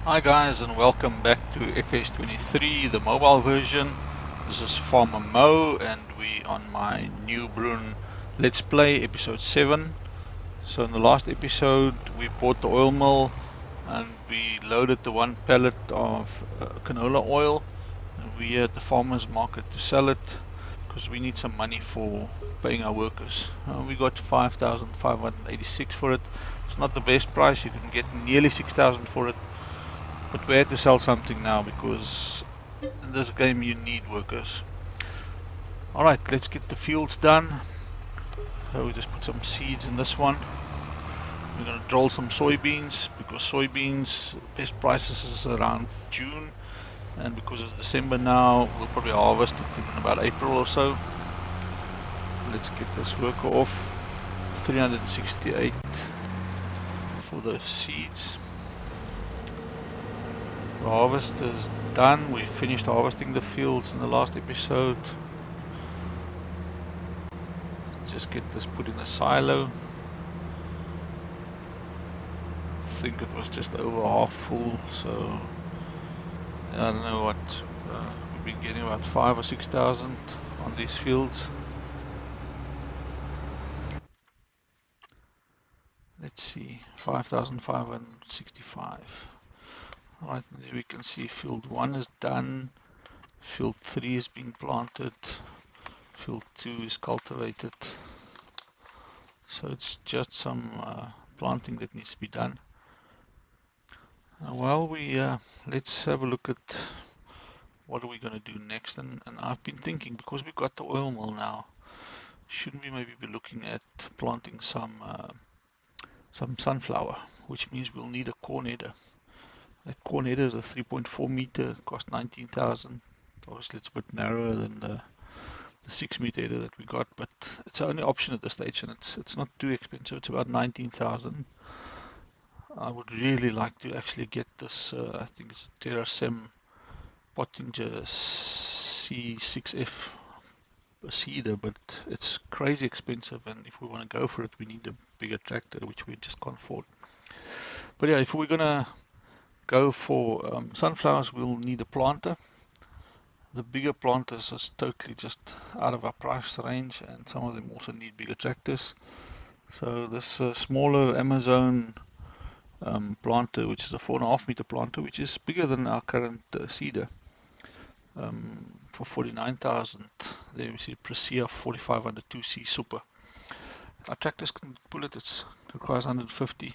Hi guys, and welcome back to FS23, the mobile version. This is Farmer Mo, and we on my Neubrunn Let's Play episode 7. So in the last episode we bought the oil mill and we loaded the one pallet of canola oil, and we're at the farmers market to sell it because we need some money for paying our workers. We got 5,586 for it. It's not the best price, you can get nearly 6,000 for it. But we had to sell something now because in this game you need workers. Alright, let's get the fields done. So we just put some seeds in this one. We're going to drill some soybeans because soybeans best prices is around June, and because it's December now we'll probably harvest it in about April or so. Let's get this worker off. 368 for the seeds. The harvest is done. We finished harvesting the fields in the last episode. Just get this put in the silo. I think it was just over half full, so I don't know what we've been getting, about 5,000 or 6,000 on these fields. Let's see, 5,565. Alright, there we can see field 1 is done, field 3 is being planted, field 2 is cultivated. So it's just some planting that needs to be done. Well, let's have a look at what are we going to do next. And I've been thinking, because we've got the oil mill now, shouldn't we maybe be looking at planting some sunflower, which means we'll need a corn header. That corn header is a 3.4 meter, cost 19,000. Obviously it's a bit narrower than the 6 meter header that we got, but it's the only option at this stage, and it's not too expensive. It's about 19,000. I would really like to actually get this, I think it's a TerraSem Pottinger C6F seeder, but it's crazy expensive, and if we want to go for it we need a bigger tractor, which we just can't afford. But yeah, if we're gonna go for sunflowers, we'll need a planter. The bigger planters is totally just out of our price range, and some of them also need bigger tractors. So this smaller Amazon planter, which is a 4.5 meter planter, which is bigger than our current seeder, for 49,000. There we see Presea 4500 2C Super. Our tractors can pull it, it requires 150.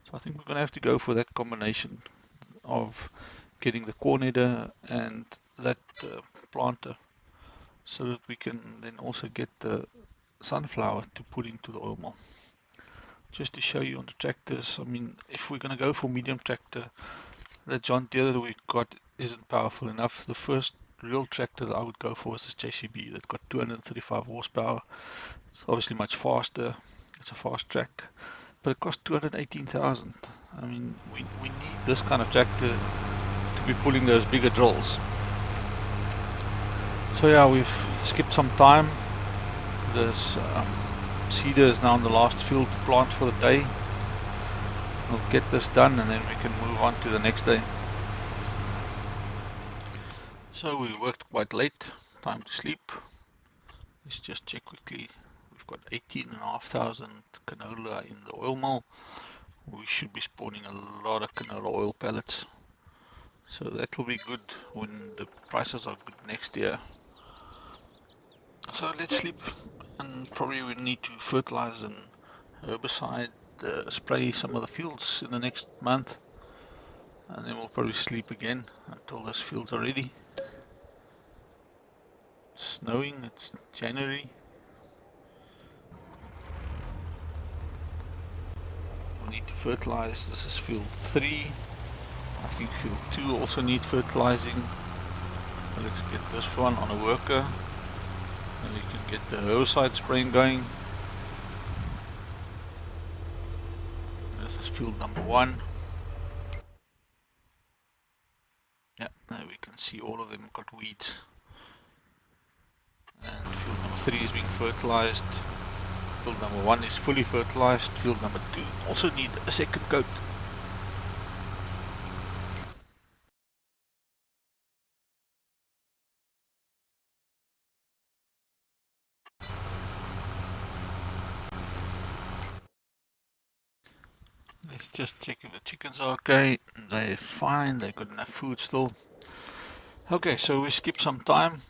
So I think we're going to have to go for that combination of getting the corn header and that planter, so that we can then also get the sunflower to put into the oil mill. Just to show you on the tractors, I mean, if we're going to go for medium tractor, the John Deere that we got isn't powerful enough. The first real tractor that I would go for is this JCB that got 235 horsepower. It's obviously much faster. It's a fast track, but it costs 218,000. I mean, we need this kind of tractor to be pulling those bigger drills. So yeah, we've skipped some time. This seeder is now in the last field to plant for the day. We'll get this done and then we can move on to the next day. So we worked quite late, time to sleep. Let's just check quickly. We've got 18,500 canola in the oil mill. We should be spawning a lot of canola oil pellets. So that will be good when the prices are good next year. So let's sleep, and probably we need to fertilize and herbicide, spray some of the fields in the next month, and then we'll probably sleep again until those fields are ready. It's snowing, it's January. We need to fertilize. This is field 3. I think field 2 also needs fertilizing. So let's get this one on a worker, and we can get the herbicide spraying going. This is field number 1. Yeah, there we can see all of them got weeds. And field number 3 is being fertilized. Field number 1 is fully fertilized. Field number 2 also need a second coat. Let's just check if the chickens are okay. They're fine, they've got enough food still. Okay, so we skip some time.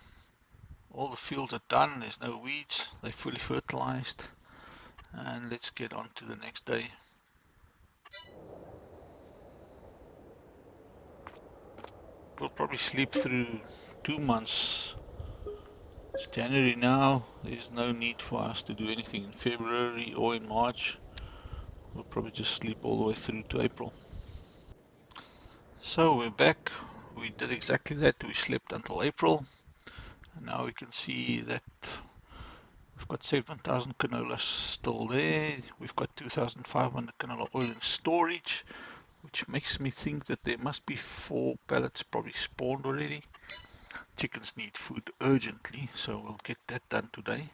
All the fields are done, there's no weeds, they're fully fertilized. And let's get on to the next day. We'll probably sleep through 2 months. It's January now, there's no need for us to do anything in February or in March. We'll probably just sleep all the way through to April. So we're back. We did exactly that. We slept until April. And now we can see that we've got 7,000 canola still there. We've got 2,500 canola oil in storage, which makes me think that there must be 4 pallets probably spawned already. Chickens need food urgently, so we'll get that done today.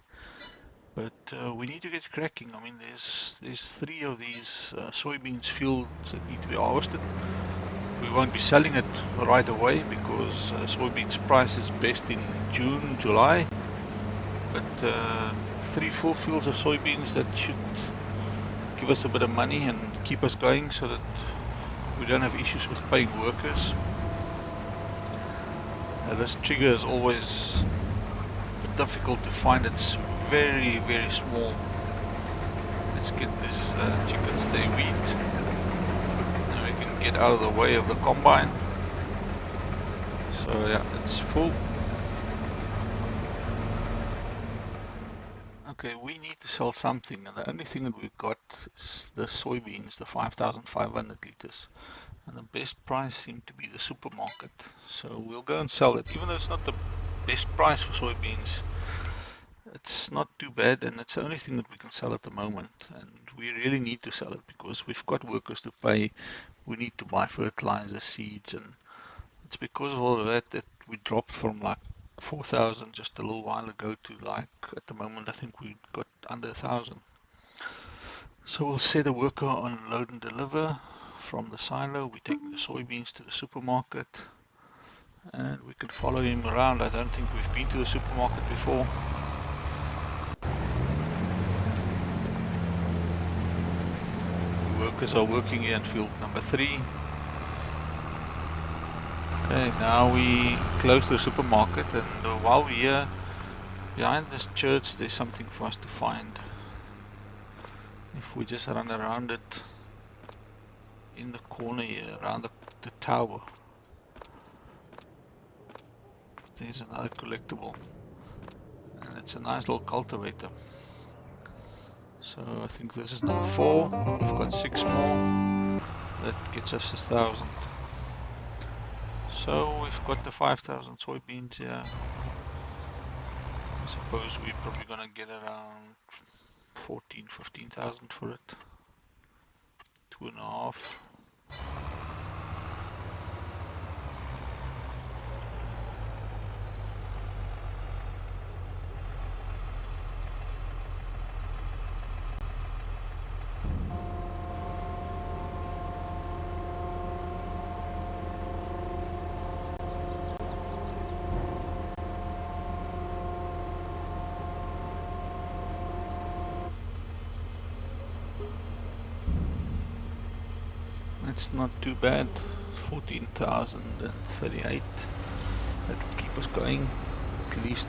But we need to get cracking. I mean, there's 3 of these soybeans fields that need to be harvested. We won't be selling it right away because soybeans price is best in June, July. But 3-4 fields of soybeans that should give us a bit of money and keep us going so that we don't have issues with paying workers. This trigger is always difficult to find. It's very, very small. Let's get these chickens their wheat. And we can get out of the way of the combine. So yeah, it's full. Okay, we need to sell something, and the only thing that we've got is the soybeans, the 5,500 liters. And the best price seemed to be the supermarket. So we'll go and sell it. Even though it's not the best price for soybeans, it's not too bad, and it's the only thing that we can sell at the moment. And we really need to sell it because we've got workers to pay. We need to buy fertilizer, seeds, and it's because of all of that that we dropped from like 4,000 just a little while ago to like, at the moment I think we got under 1,000. So we'll set a worker on load and deliver from the silo. We take the soybeans to the supermarket and we can follow him around. I don't think we've been to the supermarket before. The workers are working here in field number 3. Okay, now we close the supermarket, and while we're here, behind this church, there's something for us to find. If we just run around it in the corner here, around the tower, there's another collectible, and it's a nice little cultivator. So I think this is number 4. We've got 6 more. That gets us 1,000. So we've got the 5,000 soybeans here. I suppose we're probably gonna get around 15,000 for it. 2.5. It's not too bad. 14,038. That'll keep us going at least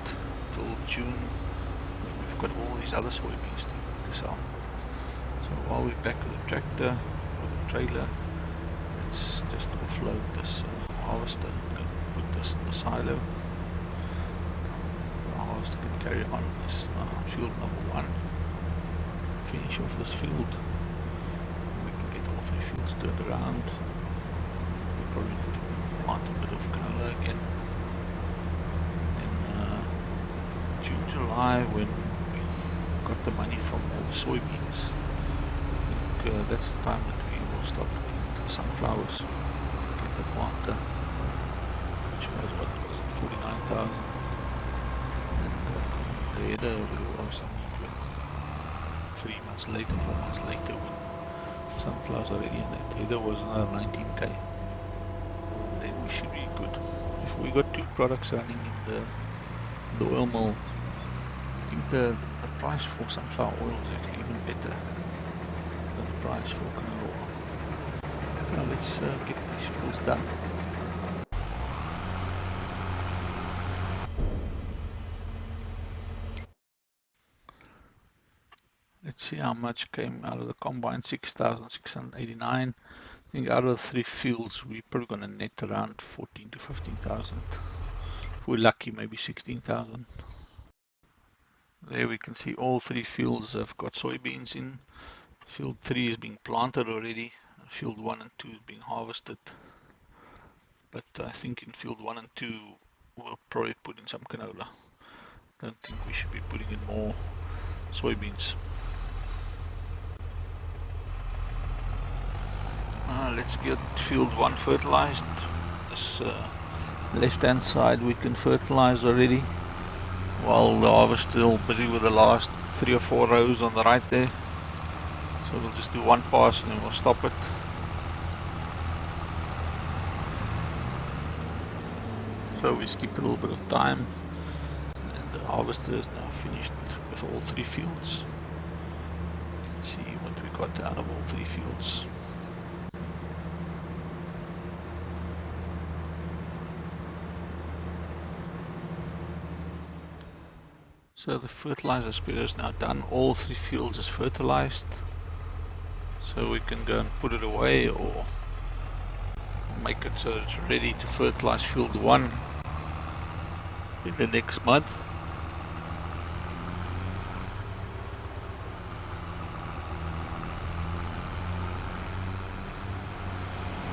till June. We've got all these other soybeans to sell. So while we're back with the tractor or the trailer, let's just offload this harvester and put this in the silo. The harvester can carry on this field number 1. Finish off this field. All 3 fields turned around. We probably need to plant a bit of canola again. In June, July, when we got the money from all the soybeans, I think that's the time that we will start looking into the sunflowers. Get the planter, which was, what was it, 49,000. And the header will also need when 3 months later, 4 months later, when sunflowers already in it. Header was another 19k. Then we should be good. If we got 2 products running in the oil mill, I think the price for sunflower oil is actually even better than the price for canola oil. Now let's get these fields done. Let's see how much came out of the combine. 6,689. I think out of the 3 fields we're probably going to net around 14 to 15,000. If we're lucky, maybe 16,000. There we can see all 3 fields have got soybeans in. Field 3 is being planted already. Field 1 and 2 is being harvested. But I think in field 1 and 2 we'll probably put in some canola. Don't think we should be putting in more soybeans. Let's get field 1 fertilized. This left hand side we can fertilize already, while the harvest is still busy with the last 3 or 4 rows on the right there. So we'll just do 1 pass and then we'll stop it. So we skipped a little bit of time, and the harvester is now finished with all 3 fields. Let's see what we got out of all 3 fields. So the fertilizer spreader is now done. All 3 fields is fertilized. So we can go and put it away or make it so it's ready to fertilize field 1 in the next month.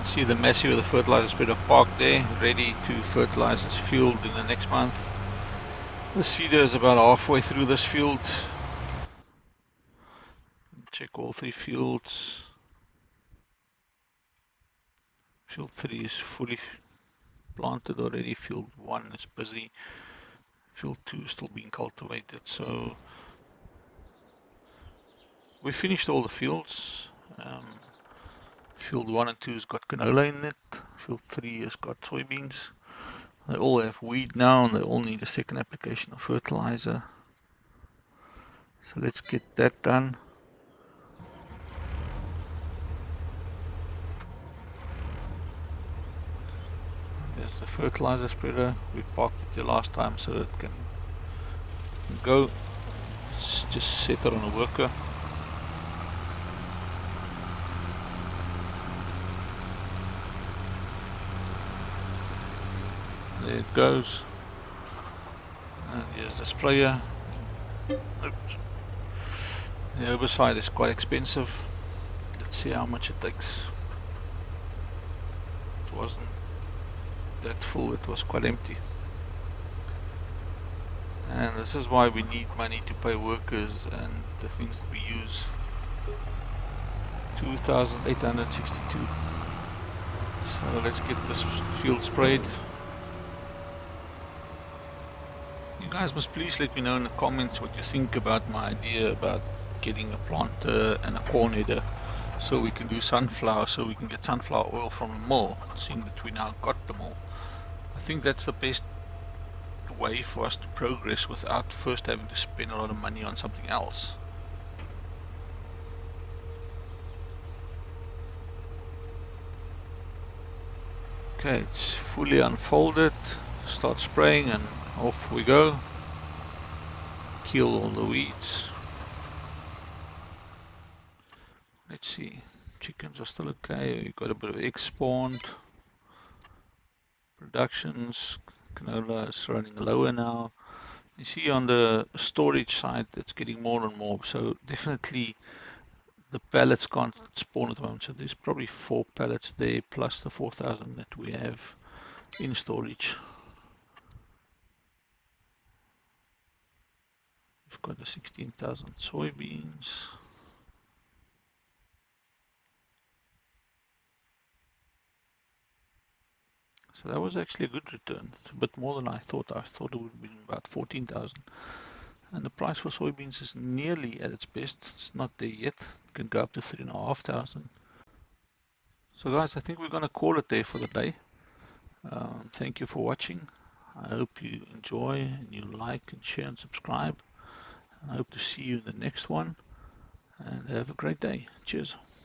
See the Massey with the fertilizer spreader parked there, ready to fertilize this field in the next month. The seeder is about halfway through this field. Check all 3 fields. Field 3 is fully planted already. Field 1 is busy. Field 2 is still being cultivated. So we finished all the fields. Field 1 and 2 has got canola in it. Field 3 has got soybeans. They all have weed now and they all need a second application of fertilizer. So let's get that done. There's the fertilizer spreader. We parked it the last time so it can go. Let's just set it on a worker. There it goes. And here's the sprayer. Oops. The herbicide is quite expensive. Let's see how much it takes. It wasn't that full, it was quite empty. And this is why we need money to pay workers and the things that we use. 2,862. So let's get this field sprayed. You guys must please let me know in the comments what you think about my idea about getting a planter and a corn header so we can do sunflower, so we can get sunflower oil from the mill, seeing that we now got them all. I think that's the best way for us to progress without first having to spend a lot of money on something else. Okay, it's fully unfolded. Start spraying and off we go. Kill all the weeds. Let's see, chickens are still okay. We've got a bit of egg spawned. Productions, canola is running lower now. You see on the storage side it's getting more and more, so definitely the pallets can't spawn at the moment, so there's probably 4 pallets there plus the 4,000 that we have in storage. We've got the 16,000 soybeans. So that was actually a good return. It's a bit more than I thought. I thought it would be about 14,000. And the price for soybeans is nearly at its best. It's not there yet. It can go up to 3,500. So guys, I think we're going to call it there for the day. Thank you for watching. I hope you enjoy and you like and share and subscribe. And I hope to see you in the next one. And have a great day. Cheers.